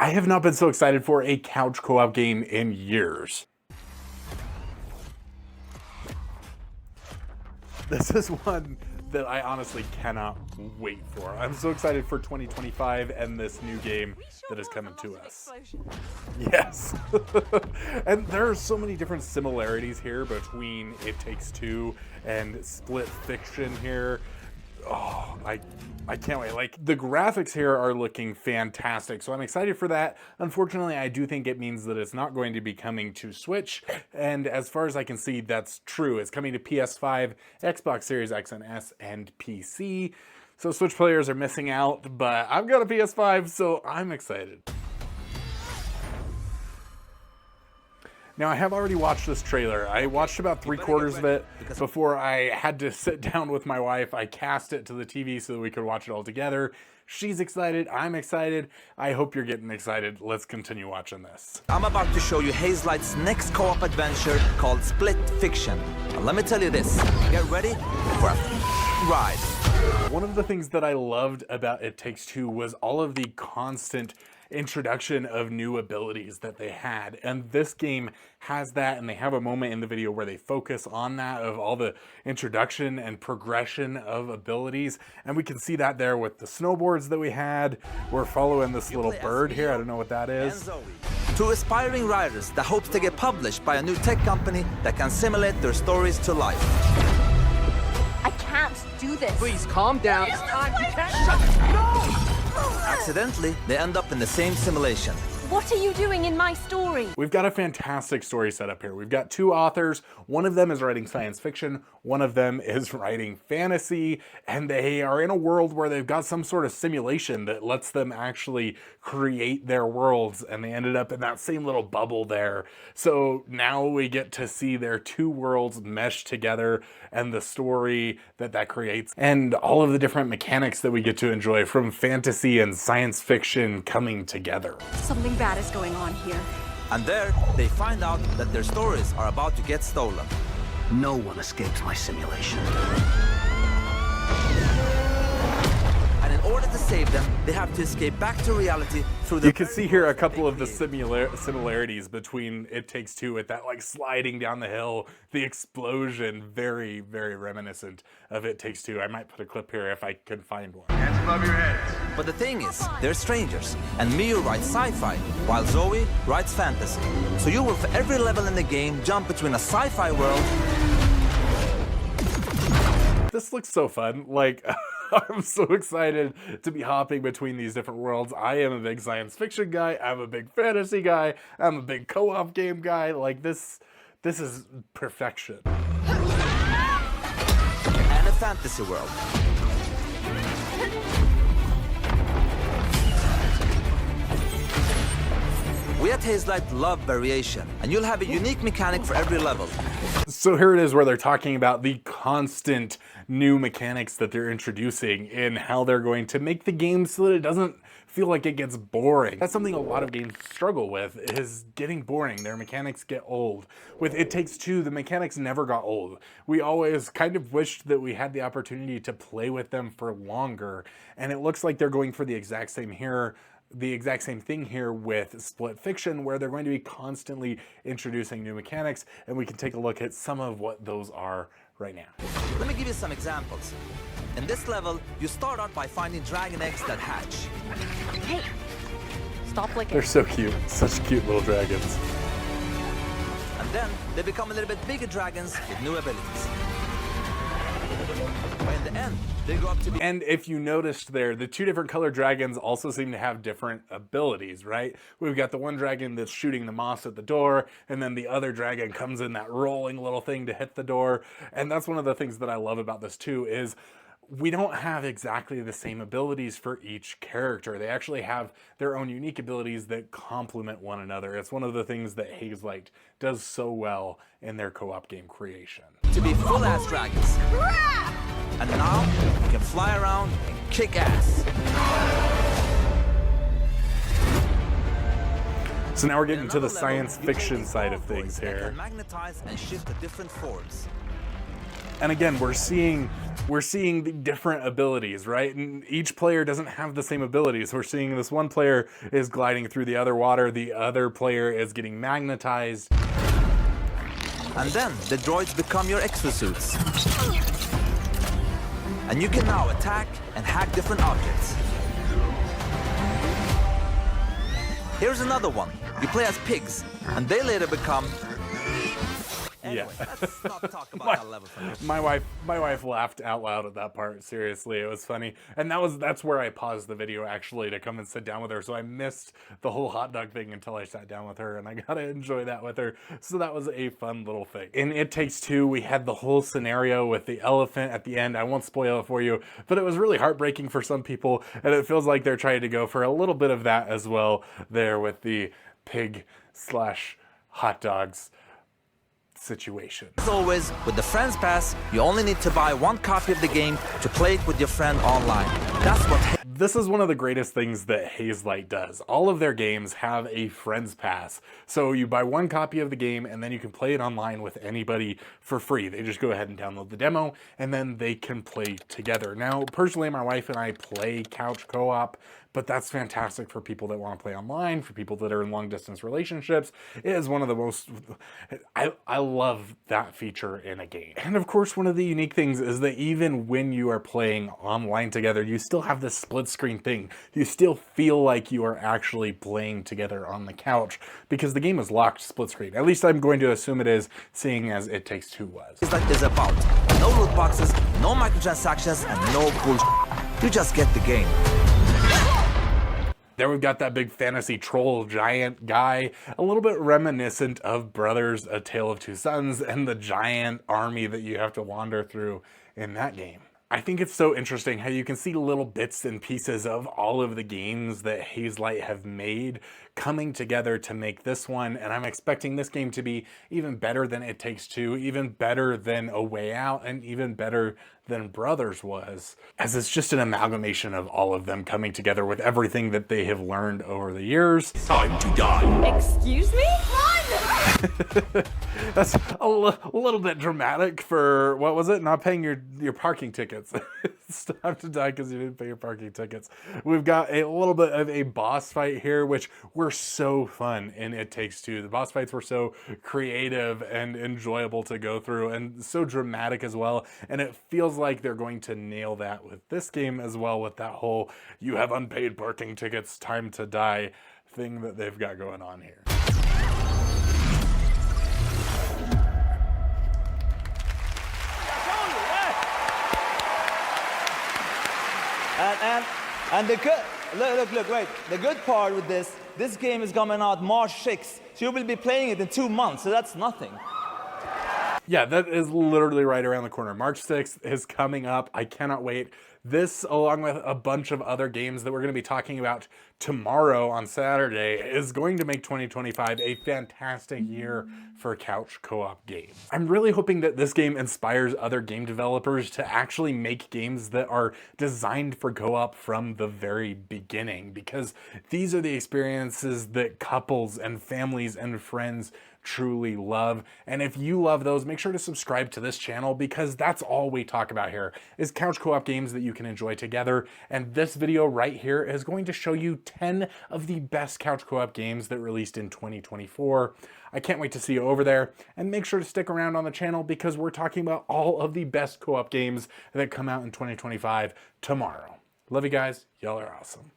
I have not been so excited for a couch co-op game in years. This is one that I honestly cannot wait for. I'm so excited for 2025 and this new game that is coming to us. Yes. And there are so many different similarities here between It Takes Two and Split Fiction here. Oh, I can't wait. Like, the graphics here are looking fantastic, so I'm excited for that. Unfortunately, I do think it means that it's not going to be coming to Switch, and as far as I can see, that's true. It's coming to PS5, Xbox Series X and S, and PC. So Switch players are missing out, but I've got a PS5, so I'm excited. Now, I have already watched this trailer. I watched about 3/4 of it before I had to sit down with my wife. I cast it to the TV so that we could watch it all together. She's excited. I'm excited. I hope you're getting excited. Let's continue watching this. I'm about to show you Hazelight's next co-op adventure called Split Fiction. Now, let me tell you this. Get ready for a ride. One of the things that I loved about It Takes Two was all of the constant introduction of new abilities that they had, and this game has that, and they have a moment in the video where they focus on that, of all the introduction and progression of abilities, and we can see that there with the snowboards that we had. We're following this little bird here. I don't know what that is. Two aspiring writers that hopes to get published by a new tech company that can simulate their stories to life. I can't do this. Please calm down. It's time. You can't shut. No! Accidentally, they end up in the same simulation. What are you doing in my story? We've got a fantastic story set up here. We've got two authors. One of them is writing science fiction. One of them is writing fantasy. And they are in a world where they've got some sort of simulation that lets them actually create their worlds. And they ended up in that same little bubble there. So now we get to see their two worlds mesh together and the story that that creates. And all of the different mechanics that we get to enjoy from fantasy and science fiction coming together. Something bad is going on here. And there, they find out that their stories are about to get stolen. No one escapes my simulation. And in order to save them, they have to escape back to reality through the... You can see here a couple of the similarities between It Takes Two with that, like, sliding down the hill, the explosion, very, very reminiscent of It Takes Two. I might put a clip here if I can find one. Hands above your heads. But the thing is, they're strangers, and Miu writes sci-fi, while Zoe writes fantasy. So you will, for every level in the game, jump between a sci-fi world... This looks so fun. Like, I'm so excited to be hopping between these different worlds. I am a big science fiction guy. I'm a big fantasy guy. I'm a big co-op game guy. Like, this is perfection. And a fantasy world. We at Hazelight love variation, and you'll have a unique mechanic for every level. So here it is where they're talking about the constant new mechanics that they're introducing and how they're going to make the game so that it doesn't feel like it gets boring. That's something a lot of games struggle with, is getting boring. Their mechanics get old. With It Takes Two, the mechanics never got old. We always kind of wished that we had the opportunity to play with them for longer, and it looks like they're going for the exact same thing here with Split Fiction, where they're going to be constantly introducing new mechanics, and we can take a look at some of what those are right now. Let me give you some examples. In this level, you start out by finding dragon eggs that hatch. Hey, stop licking. They're so cute. Such cute little dragons. And then they become a little bit bigger dragons with new abilities. But in the end, they grow up to be... And if you noticed there, the two different colored dragons also seem to have different abilities, right? We've got the one dragon that's shooting the moss at the door, and then the other dragon comes in that rolling little thing to hit the door. And that's one of the things that I love about this too, is we don't have exactly the same abilities for each character. They actually have their own unique abilities that complement one another. It's one of the things that Hazelight does so well in their co-op game creation. To be full-ass dragons. And now, you can fly around and kick ass. So now we're getting to the science fiction side of things here. Magnetize and shift to different forms. And again, we're seeing the different abilities, right? And each player doesn't have the same abilities. We're seeing this one player is gliding through the other water, the other player is getting magnetized. And then the droids become your exosuits. And you can now attack and hack different objects. Here's another one. You play as pigs, and they later become... Anyway, Yeah. let's not talk about that level for now. My wife laughed out loud at that part. Seriously, it was funny. And that's where I paused the video actually to come and sit down with her. So I missed the whole hot dog thing until I sat down with her, and I got to enjoy that with her. So that was a fun little thing. In It Takes Two, we had the whole scenario with the elephant at the end. I won't spoil it for you, but it was really heartbreaking for some people, and it feels like they're trying to go for a little bit of that as well there with the pig/hot dogs situation. As always, with the Friends Pass, you only need to buy one copy of the game to play it with your friend online. That's what... This is one of the greatest things that Haze Light does. All of their games have a Friends Pass. So you buy one copy of the game and then you can play it online with anybody for free. They just go ahead and download the demo and then they can play together. Now, personally, my wife and I play couch co-op, but that's fantastic for people that want to play online, for people that are in long distance relationships. It is one of the most, I love that feature in a game. And of course, one of the unique things is that even when you are playing online together, you still have this split screen thing. You still feel like you are actually playing together on the couch because the game is locked split screen. At least I'm going to assume it is, seeing as It Takes Two was. That is about no loot boxes, no microtransactions, and no bullshit. You just get the game. There we've got that big fantasy troll giant guy, a little bit reminiscent of Brothers: A Tale of Two Sons and the giant army that you have to wander through in that game. I think it's so interesting how you can see little bits and pieces of all of the games that Haze Light have made coming together to make this one, and I'm expecting this game to be even better than It Takes Two, even better than A Way Out, and even better than Brothers was, as it's just an amalgamation of all of them coming together with everything that they have learned over the years. Time to die. Excuse me? That's a little bit dramatic for, what was it? Not paying your parking tickets. It's time to die because you didn't pay your parking tickets. We've got a little bit of a boss fight here, which were so fun in It Takes Two. The boss fights were so creative and enjoyable to go through and so dramatic as well. And it feels like they're going to nail that with this game as well, with that whole "you have unpaid parking tickets, time to die" thing that they've got going on here. And the good, look, wait. The good part with this game is coming out March 6th, so you will be playing it in 2 months, so that's nothing. Yeah, that is literally right around the corner. March 6th is coming up. I cannot wait. This, along with a bunch of other games that we're going to be talking about tomorrow on Saturday, is going to make 2025 a fantastic year for couch co-op games. I'm really hoping that this game inspires other game developers to actually make games that are designed for co-op from the very beginning, because these are the experiences that couples and families and friends truly love. And if you love those, make sure to subscribe to this channel, because that's all we talk about here is couch co-op games that you can enjoy together. And this video right here is going to show you 10 of the best couch co-op games that released in 2024. I can't wait to see you over there, and make sure to stick around on the channel because we're talking about all of the best co-op games that come out in 2025 tomorrow. Love you guys. Y'all are awesome.